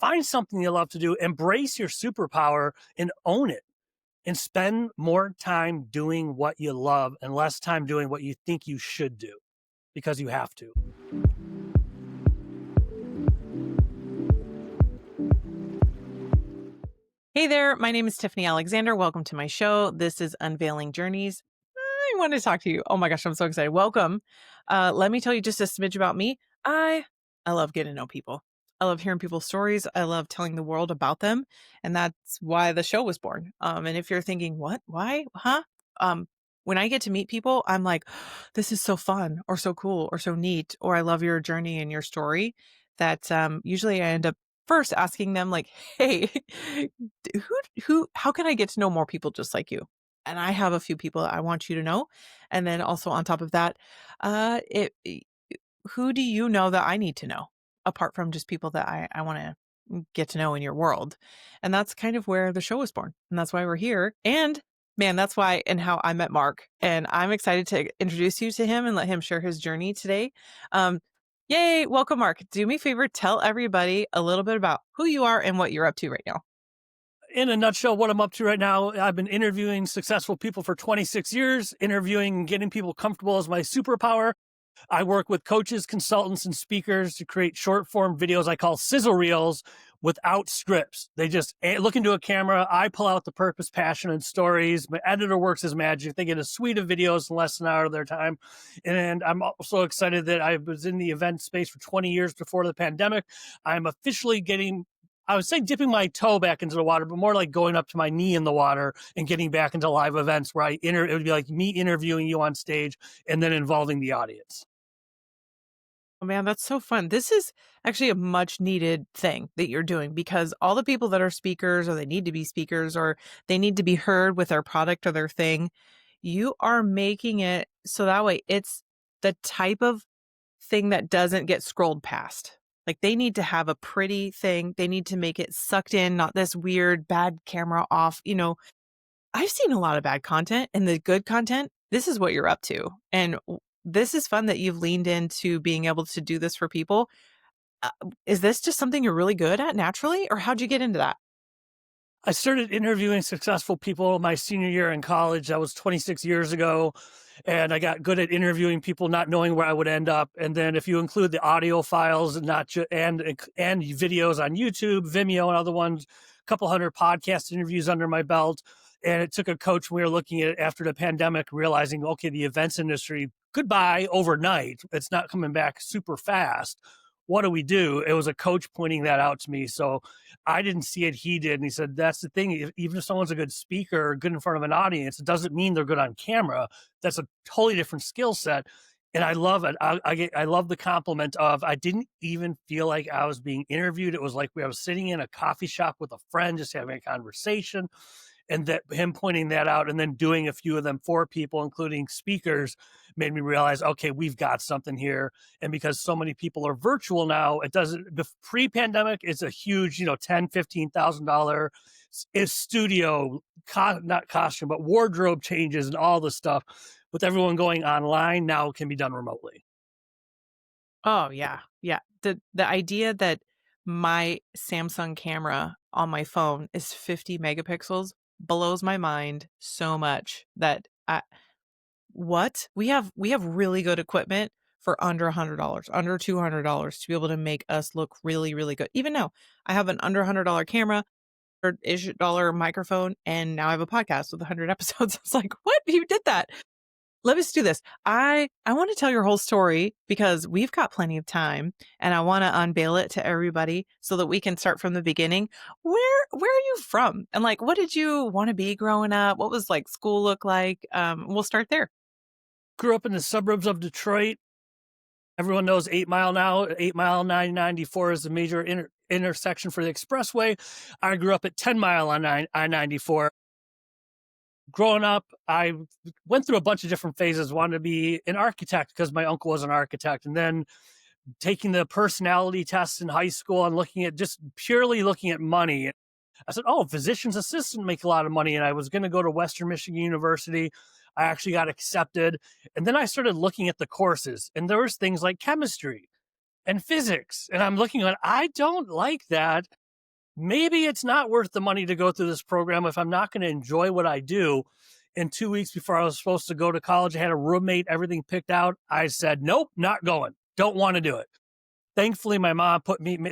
find something you love to do, embrace your superpower and own it, and spend more time doing what you love and less time doing what you think you should do because you have to. Hey there, my name is Tiffany Alexander. Welcome to my show. This is Unveiling Journeys. I want to talk to you. Oh my gosh, I'm so excited. Welcome. Let me tell you just a smidge about me. I love getting to know people. I love hearing people's stories. I love telling the world about them, and that's why the show was born. And if you're thinking, what, why, huh? When I get to meet people, I'm like, this is so fun, or so cool, or so neat, or I love your journey and your story. That usually I end up first asking them like, hey, how can I get to know more people just like you? And I have a few people I want you to know. And then also on top of that, who do you know that I need to know apart from just people that I want to get to know in your world? And that's kind of where the show was born. And that's why we're here. And man, that's why and how I met Mark. And I'm excited to introduce you to him and let him share his journey today. Um, Yay. Welcome, Mark. Do me a favor, tell everybody a little bit about who you are and what you're up to right now. In a nutshell, what I'm up to right now, I've been interviewing successful people for 26 years. Interviewing and getting people comfortable is my superpower. I work with coaches, consultants, and speakers to create short form videos I call sizzle reels without scripts. They just look into a camera. I pull out the purpose, passion, and stories. My editor works as magic. They get a suite of videos in less than an hour of their time. And I'm also excited that I was in the event space for 20 years before the pandemic. I'm officially getting, I would say, dipping my toe back into the water, but more like going up to my knee in the water and getting back into live events where it would be like me interviewing you on stage and then involving the audience. Oh man, that's so fun. This is actually a much needed thing that you're doing because all the people that are speakers or they need to be speakers or they need to be heard with their product or their thing, you are making it so that way it's the type of thing that doesn't get scrolled past. Like they need to have a pretty thing. They need to make it sucked in, not this weird bad camera off. I've seen a lot of bad content and the good content. This is what you're up to. And this is fun that you've leaned into being able to do this for people. Uh, is this just something you're really good at naturally, or how'd you get into that? I started interviewing successful people my senior year in college. That was 26 years ago. And I got good at interviewing people, not knowing where I would end up. And then if you include the audio files and and videos on YouTube, Vimeo, and other ones, a couple hundred podcast interviews under my belt. And it took a coach when we were looking at it after the pandemic, realizing, okay, the events industry, goodbye overnight. It's not coming back super fast. What do we do? It was a coach pointing that out to me. So I didn't see it. He did. And he said, that's the thing. Even if someone's a good speaker or good in front of an audience, it doesn't mean they're good on camera. That's a totally different skill set. And I love it. I love the compliment of, I didn't even feel like I was being interviewed. It was like I was sitting in a coffee shop with a friend, just having a conversation. And that him pointing that out and then doing a few of them for people, including speakers, made me realize, okay, we've got something here. And because so many people are virtual now, it doesn't, pre-pandemic, it's a huge, $10,000, $15,000 is studio, not costume, but wardrobe changes and all the stuff. With everyone going online now, it can be done remotely. Oh yeah. Yeah. The idea that my Samsung camera on my phone is 50 megapixels blows my mind so much that what? We have really good equipment for under $100, under $200 to be able to make us look really, really good. Even now, I have an under $100 camera or ish dollar microphone, and now I have a podcast with 100 episodes. I was like, what? You did that? Let's do this. I want to tell your whole story because we've got plenty of time and I want to unveil it to everybody so that we can start from the beginning. Where are you from? And like, what did you want to be growing up? What was like school look like? We'll start there. Grew up in the suburbs of Detroit. Everyone knows 8 Mile now. 8 Mile 994 is the major intersection for the expressway. I grew up at 10 Mile on I-94. Growing up, I went through a bunch of different phases. Wanted to be an architect because my uncle was an architect. And then taking the personality test in high school and purely looking at money. I said, oh, physician's assistant make a lot of money. And I was going to go to Western Michigan University. I actually got accepted. And then I started looking at the courses, and there was things like chemistry and physics. And I'm looking at, I don't like that. maybe it's not worth the money to go through this program if I'm not going to enjoy what I do. And 2 weeks before I was supposed to go to college, I had a roommate, everything picked out. I said, nope, not going. Don't want to do it. Thankfully, my mom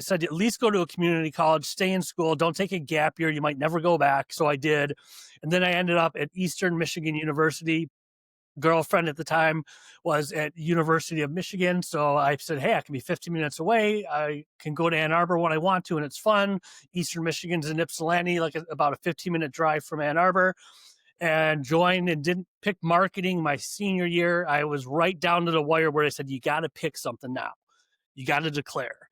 said, at least go to a community college, stay in school, don't take a gap year. You might never go back. So I did. And then I ended up at Eastern Michigan University. Girlfriend at the time was at University of Michigan. So I said, hey, I can be 15 minutes away. I can go to Ann Arbor when I want to, and it's fun. Eastern Michigan's in Ypsilanti, like about a 15-minute drive from Ann Arbor, and joined and didn't pick marketing my senior year. I was right down to the wire where I said, you got to pick something now. You got to declare.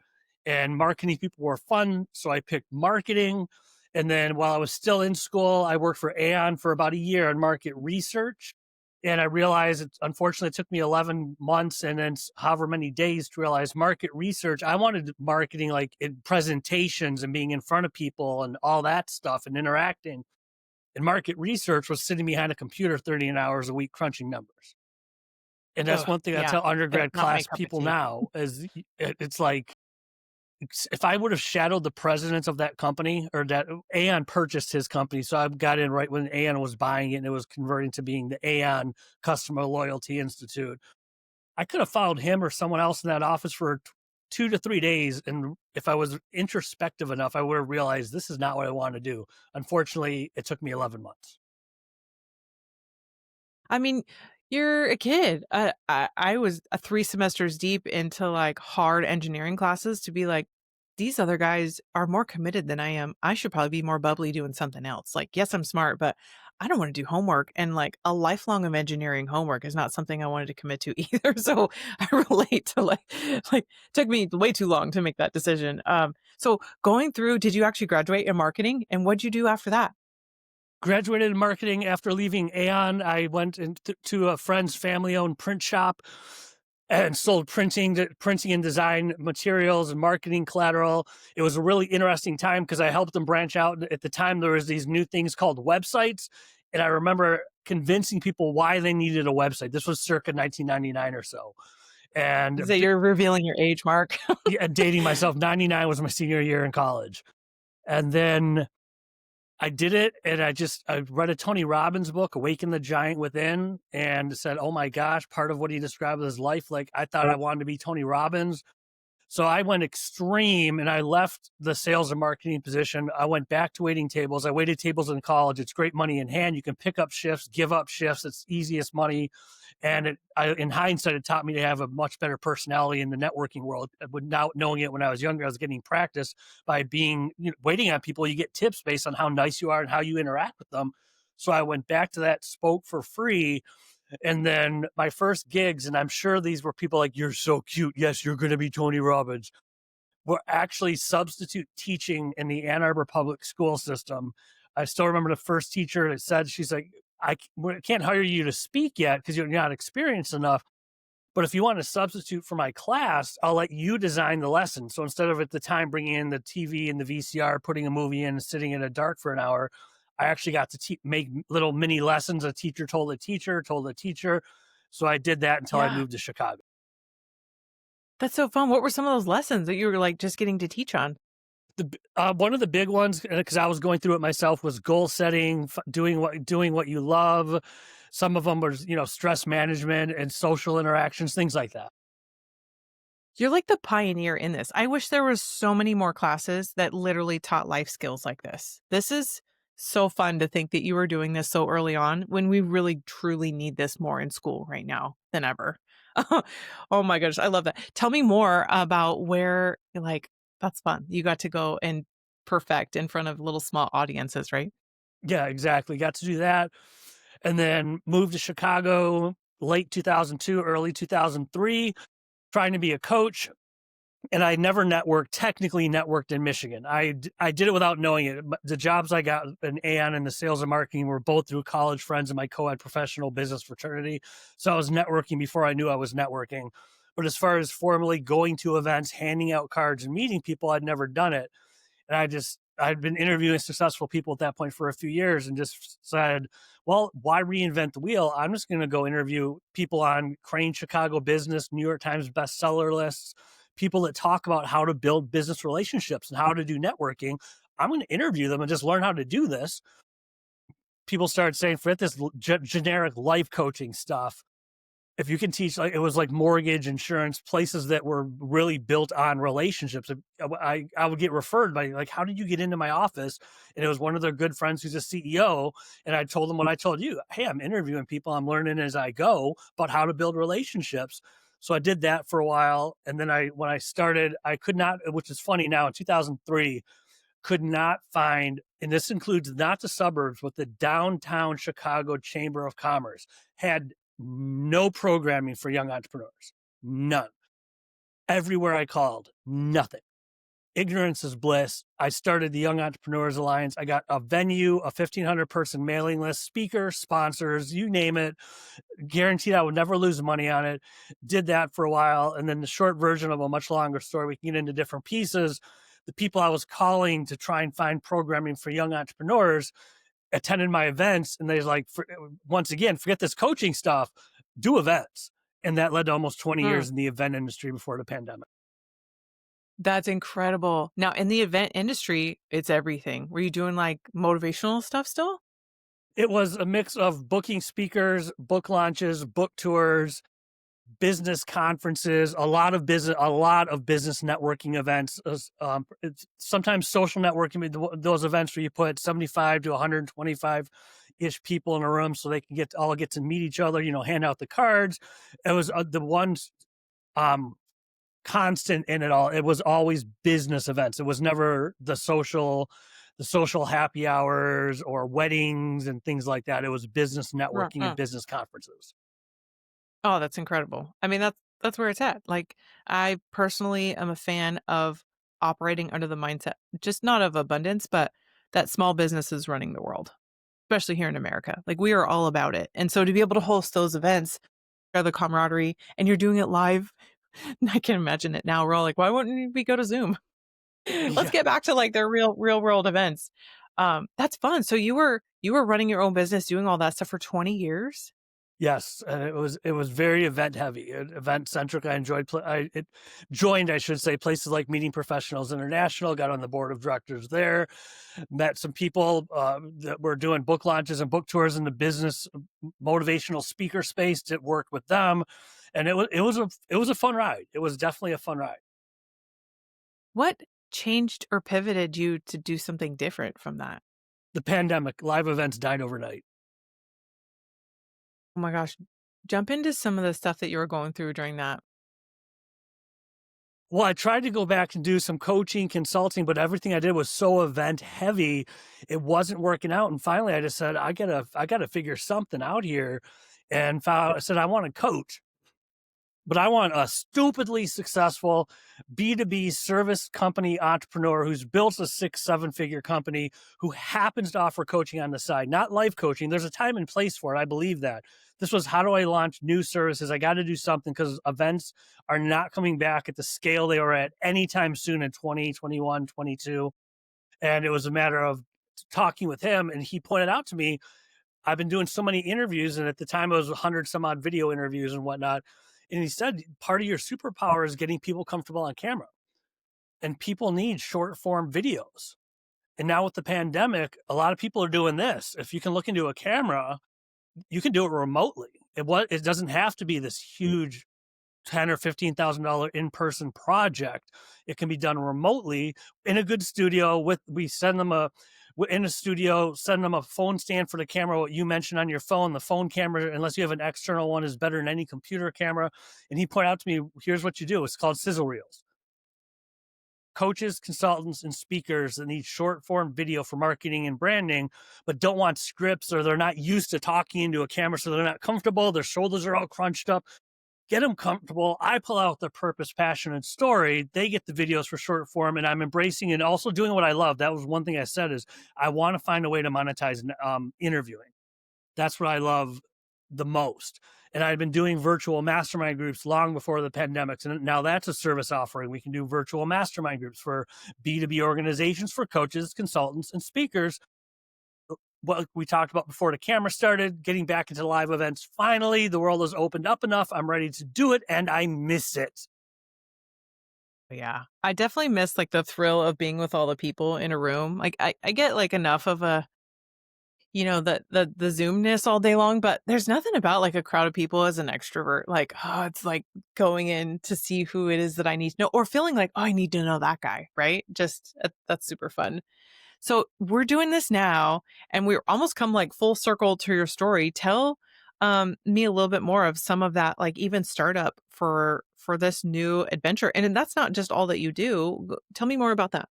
And marketing people were fun. So I picked marketing. And then while I was still in school, I worked for Aon for about a year in market research. And I realized unfortunately, it took me 11 months and then however many days to realize market research. I wanted marketing like in presentations and being in front of people and all that stuff and interacting. And market research was sitting behind a computer 30 hours a week crunching numbers. And that's Ugh, one thing I yeah. tell undergrad Not my class cup of people tea. now is it's like, if I would have shadowed the presidents of that company, or that Aon purchased his company. So I got in right when Aon was buying it and it was converting to being the Aon Customer Loyalty Institute. I could have followed him or someone else in that office for 2 to 3 days. And if I was introspective enough, I would have realized this is not what I want to do. Unfortunately, it took me 11 months. I mean, you're a kid. I was 3 semesters deep into, like, hard engineering classes to be like, "These other guys are more committed than I am. I should probably be more bubbly doing something else." Like, yes, I'm smart, but I don't wanna do homework, and, like, a lifelong of engineering homework is not something I wanted to commit to either, so I relate to, took me way too long to make that decision. So going through did you actually graduate in marketing, and what'd you do after that? Graduated in marketing after leaving Aon. I went to a friend's family-owned print shop and sold printing and design materials and marketing collateral. It was a really interesting time because I helped them branch out. At the time, there was these new things called websites, and I remember convincing people why they needed a website. This was circa 1999 or so, and Is that you're revealing your age, Mark? yeah, dating myself. 99 was my senior year in college, and then I did it, and I read a Tony Robbins book, Awaken the Giant Within, and said, "Oh my gosh!" Part of what he described as life, like I thought I wanted to be Tony Robbins, so I went extreme, and I left the sales and marketing position. I went back to waiting tables. I waited tables in college. It's great money in hand. You can pick up shifts, give up shifts. It's easiest money, and in hindsight, it taught me to have a much better personality in the networking world. Without knowing it when I was younger, I was getting practice by being waiting on people. You get tips based on how nice you are and how you interact with them. So I went back to that, spoke for free, and then my first gigs, and I'm sure these were people like, you're so cute. Yes, you're going to be Tony Robbins. Were actually substitute teaching in the Ann Arbor public school system. I still remember the first teacher that said, she's like, we can't hire you to speak yet because you're not experienced enough. But if you want to substitute for my class, I'll let you design the lesson. So instead of at the time bringing in the TV and the VCR, putting a movie in and sitting in a dark for an hour, I actually got to make little mini lessons. A teacher told a teacher, told a teacher. So I did that until I Yeah. moved to Chicago. That's so fun. What were some of those lessons that you were, like, just getting to teach on? One of the big ones, because I was going through it myself, was goal setting, doing what you love. Some of them were, stress management and social interactions, things like that. You're like the pioneer in this. I wish there was so many more classes that literally taught life skills like this. This is so fun to think that you were doing this so early on when we really truly need this more in school right now than ever. Oh my gosh, I love that. Tell me more about where, like, that's fun. You got to go and perfect in front of little small audiences, right? Yeah, exactly. Got to do that, and then moved to Chicago late 2002, early 2003, trying to be a coach. And I never technically networked in Michigan. I did it without knowing it. The jobs I got in Aon and the sales and marketing were both through college friends in my co-ed professional business fraternity. So I was networking before I knew I was networking. But as far as formally going to events, handing out cards and meeting people, I'd never done it. And I'd been interviewing successful people at that point for a few years and just said, well, why reinvent the wheel? I'm just going to go interview people on Crane Chicago Business, New York Times bestseller lists, people that talk about how to build business relationships and how to do networking. I'm going to interview them and just learn how to do this. People started saying, forget this generic life coaching stuff. If you can teach, like, it was like mortgage, insurance, places that were really built on relationships. I would get referred by, like, how did you get into my office? And it was one of their good friends who's a CEO. And I told them what I told you. Hey, I'm interviewing people. I'm learning as I go about how to build relationships. So I did that for a while. And then when I started, I could not, which is funny now, in 2003, could not find, and this includes not the suburbs, but the downtown Chicago Chamber of Commerce had no programming for young entrepreneurs. None. Everywhere I called, nothing. Ignorance is bliss. I started the Young Entrepreneurs Alliance. I got a venue, a 1,500 person mailing list, speakers, sponsors, you name it. Guaranteed I would never lose money on it. Did that for a while. And then the short version of a much longer story, we can get into different pieces. The people I was calling to try and find programming for young entrepreneurs attended my events, and they're like, once again, forget this coaching stuff, do events. And that led to almost 20 Mm, years in the event industry before the pandemic. that's incredible. Now, in the event industry, it's everything. Were you doing like motivational stuff still? It was a mix of booking speakers, book launches, book tours, business conferences, a lot of business networking events. It's sometimes social networking, those events where you put 75 to 125 ish people in a room so they can get to meet each other, hand out the cards. It was the one um, constant in it all. It was always business events. It was never the social happy hours or weddings and things like that. It was business networking and Uh-uh. business conferences. Oh, that's incredible. I mean, that's where it's at. Like, I personally am a fan of operating under the mindset, just not of abundance, but that small business is running the world, especially here in America. Like, we are all about it. And so to be able to host those events, are the camaraderie, and you're doing it live. I can imagine it now. We're all like, why wouldn't we go to Zoom? Let's Yeah. get back to like their real world events. That's fun. So you were running your own business, doing all that stuff for 20 years. Yes, and it was very event heavy, event centric. I enjoyed it joined, I should say, places like Meeting Professionals International. Got on the board of directors there. Met some people that were doing book launches and book tours in the business motivational speaker space. Did work with them, and it was a fun ride. It was definitely a fun ride. What changed or pivoted you to do something different from that? The pandemic, live events died overnight. Oh my gosh. Jump into some of the stuff that you were going through during that. Well, I tried to go back and do some coaching, consulting, but everything I did was so event heavy, it wasn't working out. And finally, I just said, I gotta figure something out here. And I said, I want to coach, but I want a stupidly successful B2B service company entrepreneur who's built a 6, 7 figure company who happens to offer coaching on the side, not life coaching. There's a time and place for it. I believe that. This was, how do I launch new services? I got to do something because events are not coming back at the scale they were at anytime soon in 2021, 22. And it was a matter of talking with him. And he pointed out to me, I've been doing so many interviews, and at the time it was 100 some odd video interviews and whatnot. And he said, part of your superpower is getting people comfortable on camera, and people need short form videos. And now with the pandemic, a lot of people are doing this. If you can look into a camera, you can do it remotely. It doesn't have to be this huge ten or $15,000 in person project. It can be done remotely in a good studio. We send them in a studio, send them a phone stand for the camera. What you mentioned on your phone, the phone camera, unless you have an external one, is better than any computer camera. And he pointed out to me, here's what you do. It's called sizzle reels. Coaches, consultants, and speakers that need short form video for marketing and branding, but don't want scripts, or they're not used to talking into a camera, so they're not comfortable. Their shoulders are all crunched up. Get them comfortable. I pull out their purpose, passion, and story. They get the videos for short form, and I'm embracing and also doing what I love. That was one thing I said, is I want to find a way to monetize interviewing. That's what I love the most. And I've been doing virtual mastermind groups long before the pandemic. And now that's a service offering. We can do virtual mastermind groups for B2B organizations, for coaches, consultants, and speakers. What we talked about before the camera started, getting back into live events. Finally, the world has opened up enough. I'm ready to do it, and I miss it. Yeah. I definitely miss, like, the thrill of being with all the people in a room. Like, I get, like, enough of a the Zoomness all day long, but there's nothing about, like, a crowd of people as an extrovert. Like, oh, it's like going in to see who it is that I need to know or feeling like, "Oh, I need to know that guy," right? Just that's super fun. So we're doing this now, and we're almost come like full circle to your story. Tell me a little bit more of some of that, like even startup for this new adventure. And then that's not just all that you do. Tell me more about that.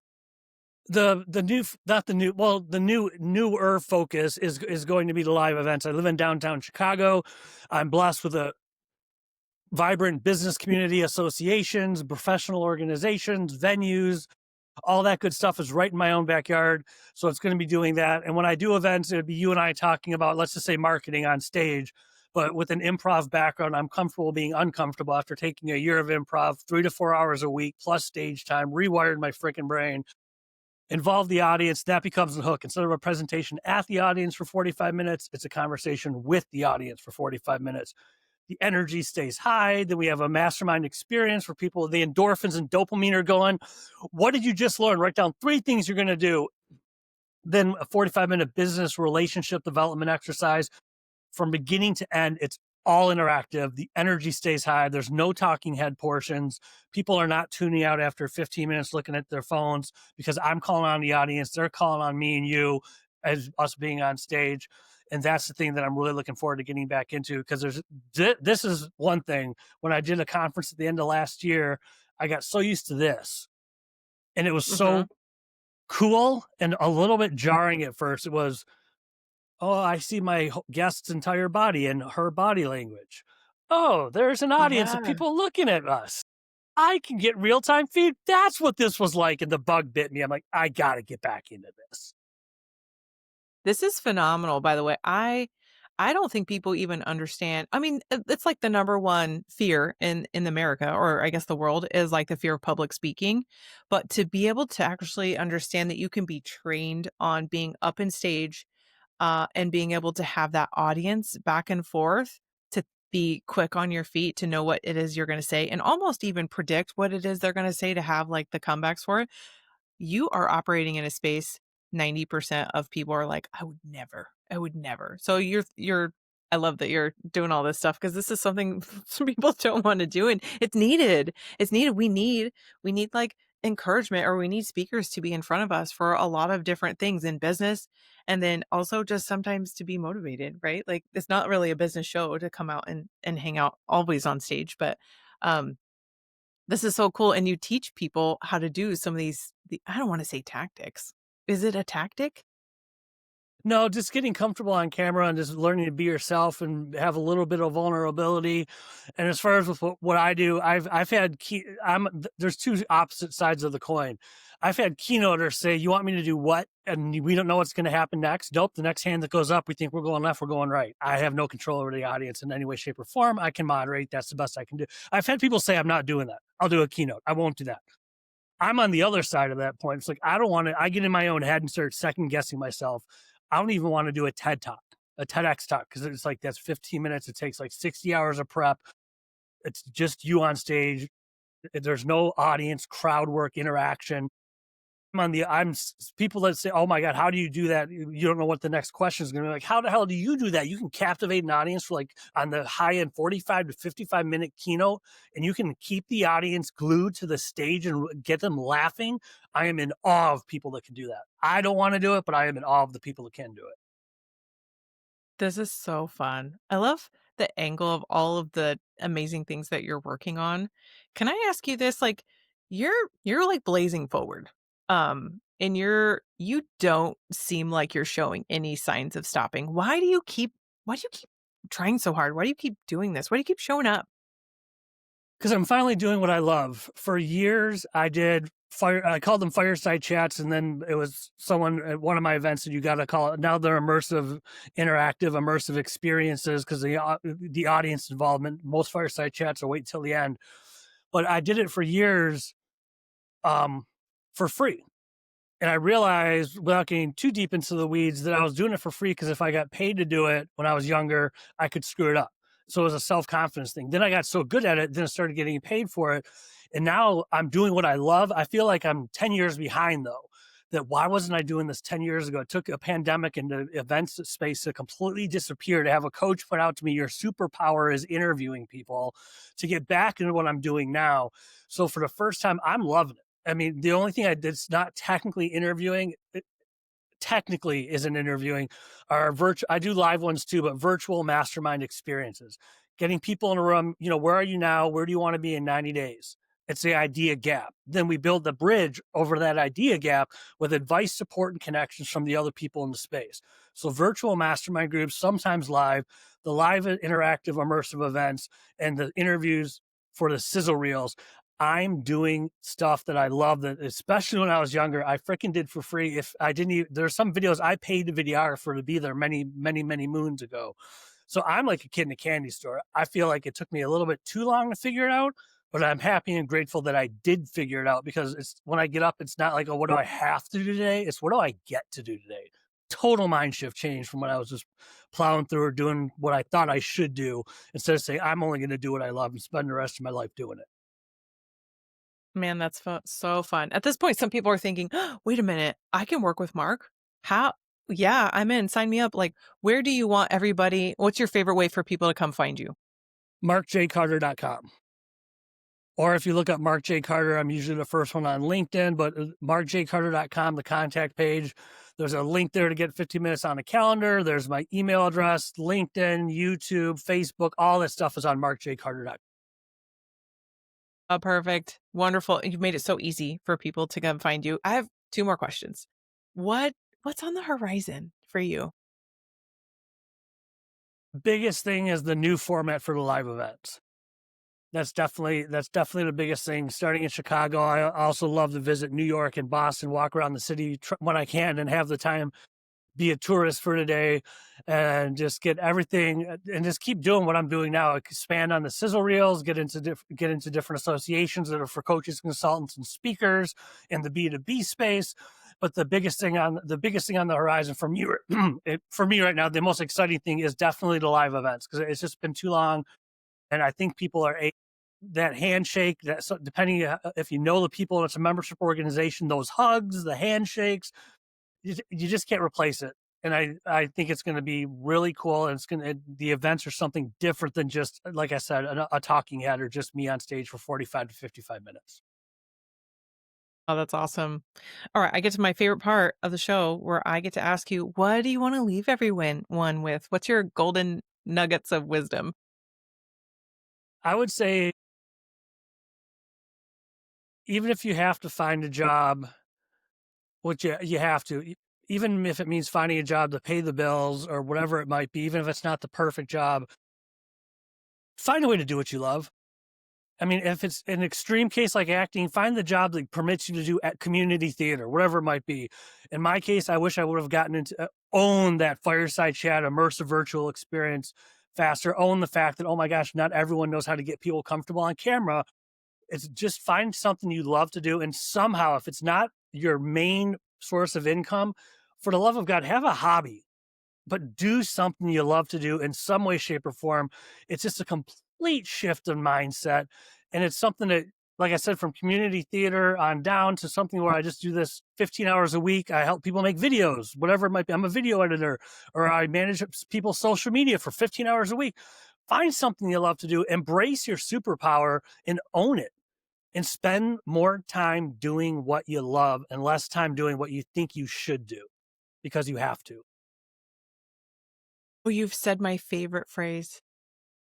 The new not the new well, the newer focus is going to be the live events. I live in downtown Chicago. I'm blessed with a vibrant business community, associations, professional organizations, venues, all that good stuff is right in my own backyard. So it's going to be doing that. And when I do events, it would be you and I talking about, let's just say, marketing on stage. But with an improv background, I'm comfortable being uncomfortable after taking a year of improv, 3 to 4 hours a week, plus stage time, rewired my freaking brain, involve the audience. That becomes the hook. Instead of a presentation at the audience for 45 minutes, it's a conversation with the audience for 45 minutes. The energy stays high. Then we have a mastermind experience where people, the endorphins and dopamine are going. What did you just learn? Write down 3 things you're going to do. Then a 45-minute business relationship development exercise from beginning to end. It's all interactive. The energy stays high. There's no talking head portions. People are not tuning out after 15 minutes looking at their phones because I'm calling on the audience. They're calling on me and you as us being on stage. And that's the thing that I'm really looking forward to getting back into because this is one thing. When I did a conference at the end of last year, I got so used to this and it was Hmm. so cool and a little bit jarring at first. It was, oh, I see my guest's entire body and her body language. Oh, there's an audience of Yeah. people looking at us. I can get real time feed. That's what this was like. And the bug bit me. I'm like, I got to get back into this. This is phenomenal, by the way. I don't think people even understand. I mean, it's like the number one fear in America, or I guess the world, is like the fear of public speaking. But to be able to actually understand that you can be trained on being up in stage, and being able to have that audience back and forth, to be quick on your feet, to know what it is you're going to say, and almost even predict what it is they're going to say to have like the comebacks for it. You are operating in a space 90% of people are like, "I would never. I would never." So you're I love that you're doing all this stuff because this is something some people don't wanna do, and it's needed. It's needed. We need, like, encouragement, or we need speakers to be in front of us for a lot of different things in business, and then also just sometimes to be motivated, right? Like, it's not really a business show to come out and hang out always on stage, but, um this is so cool, and you teach people how to do some of I don't wanna say tactics. Is it a tactic? No, just getting comfortable on camera and just learning to be yourself and have a little bit of vulnerability. And as far as with what I do, I've had there's two opposite sides of the coin. I've had keynoters say, "You want me to do what?" And we don't know what's going to happen next. Nope, the next hand that goes up, we think we're going left, we're going right. I have no control over the audience in any way, shape, or form. I can moderate. That's the best I can do. I've had people say, "I'm not doing that. I'll do a keynote. I won't do that." I'm on the other side of that point. It's like, I don't want to, I get in my own head and start second guessing myself. I don't even want to do a TED talk, a TEDx talk, because it's like, that's 15 minutes. It takes like 60 hours of prep. It's just you on stage. There's no audience, crowd work, interaction. People that say, "Oh my God, how do you do that? You don't know what the next question is going to be." Like, how the hell do you do that? You can captivate an audience for like on the high end 45 to 55-minute keynote, and you can keep the audience glued to the stage and get them laughing. I am in awe of people that can do that. I don't want to do it, but I am in awe of the people that can do it. This is so fun. I love the angle of all of the amazing things that you're working on. Can I ask you this? Like, you're like blazing forward. And you don't seem like you're showing any signs of stopping. Why do you keep trying so hard? Why do you keep doing this? Why do you keep showing up? Because I'm finally doing what I love. For years, I called them fireside chats, and then it was someone at one of my events said, "You got to call it." Now they're interactive, immersive experiences because the audience involvement. Most fireside chats are wait till the end, but I did it for years, um, for free. And I realized without getting too deep into the weeds that I was doing it for free because if I got paid to do it when I was younger, I could screw it up. So it was a self confidence thing. Then I got so good at it, then I started getting paid for it. And now I'm doing what I love. I feel like I'm 10 years behind though. That why wasn't I doing this 10 years ago? It took a pandemic and the events space to completely disappear to have a coach point out to me, your superpower is interviewing people, to get back into what I'm doing now. So for the first time, I'm loving it. I mean, the only thing I did is not technically interviewing. Technically isn't interviewing are virtual. I do live ones too, but virtual mastermind experiences, getting people in a room, where are you now, where do you want to be in 90 days. It's the idea gap, then we build the bridge over that idea gap with advice, support, and connections from the other people in the space. So virtual mastermind groups, sometimes live, the live interactive immersive events, and the interviews for the sizzle reels. I'm doing stuff that I love, that especially when I was younger, I freaking did for free. If I didn't even, there's some videos I paid the videographer to be there many, many, many moons ago. So I'm like a kid in a candy store. I feel like it took me a little bit too long to figure it out, but I'm happy and grateful that I did figure it out, because it's when I get up, it's not like, oh, what do I have to do today? It's what do I get to do today? Total mind shift change from when I was just plowing through or doing what I thought I should do, instead of saying, I'm only going to do what I love and spend the rest of my life doing it. Man, that's so fun. At this point, some people are thinking, "Oh, wait a minute, I can work with Mark. How? Yeah, I'm in. Sign me up." Like, where do you want everybody? What's your favorite way for people to come find you? MarkJCarter.com. Or if you look up Mark J. Carter, I'm usually the first one on LinkedIn, but markjcarter.com, the contact page, there's a link there to get 15 minutes on the calendar. There's my email address, LinkedIn, YouTube, Facebook, all that stuff is on markjcarter.com. Oh, perfect. Wonderful. You've made it so easy for people to come find you. I have two more questions. What what's on the horizon for you? Biggest thing is the new format for the live events. That's definitely the biggest thing. Starting in Chicago, I also love to visit New York and Boston, walk around the city when I can and have the time, be a tourist for today, and just get everything and just keep doing what I'm doing now. Expand on the sizzle reels, get into different associations that are for coaches, consultants, and speakers in the B2B space. But the biggest thing on the horizon for me, for me right now, the most exciting thing is definitely the live events, because it's just been too long, and I think people are that handshake. That, so depending if you know the people, it's a membership organization. Those hugs, the handshakes, you just can't replace it. And I think it's going to be really cool. And the events are something different than just, like I said, a talking head or just me on stage for 45 to 55 minutes. Oh, that's awesome. All right, I get to my favorite part of the show where I get to ask you, what do you want to leave everyone one with? What's your golden nuggets of wisdom? I would say, even if you have to find a job, which you have to, even if it means finding a job to pay the bills or whatever it might be, even if it's not the perfect job, find a way to do what you love. I mean, if it's an extreme case like acting, find the job that permits you to do at community theater, whatever it might be. In my case, I wish I would have gotten into own that fireside chat, immersive virtual experience faster. Own the fact that, oh my gosh, not everyone knows how to get people comfortable on camera. It's just find something you love to do, and somehow, if it's not your main source of income, for the love of God, have a hobby, but do something you love to do in some way, shape, or form. It's just a complete shift in mindset. And it's something that, like I said, from community theater on down to something where I just do this 15 hours a week. I help people make videos, whatever it might be. I'm a video editor, or I manage people's social media for 15 hours a week. Find something you love to do, embrace your superpower and own it, and spend more time doing what you love and less time doing what you think you should do because you have to. Oh, you've said my favorite phrase.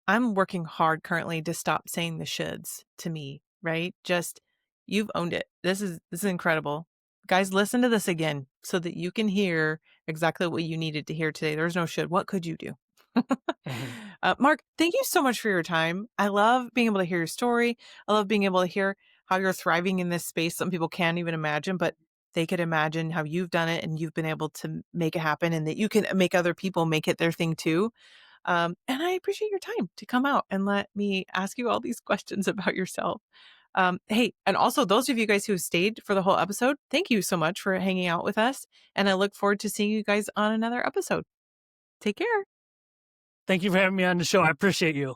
I'm working hard currently to stop saying the shoulds to me, right? Just you've owned it. This is incredible. Guys, listen to this again so that you can hear exactly what you needed to hear today. There's no should. What could you do? Mhm. Mark, thank you so much for your time. I love being able to hear your story. I love being able to hear how you're thriving in this space. Some people can't even imagine, but they could imagine how you've done it and you've been able to make it happen and that you can make other people make it their thing too. And I appreciate your time to come out and let me ask you all these questions about yourself. Hey, and also those of you guys who stayed for the whole episode, thank you so much for hanging out with us. And I look forward to seeing you guys on another episode. Take care. Thank you for having me on the show. I appreciate you.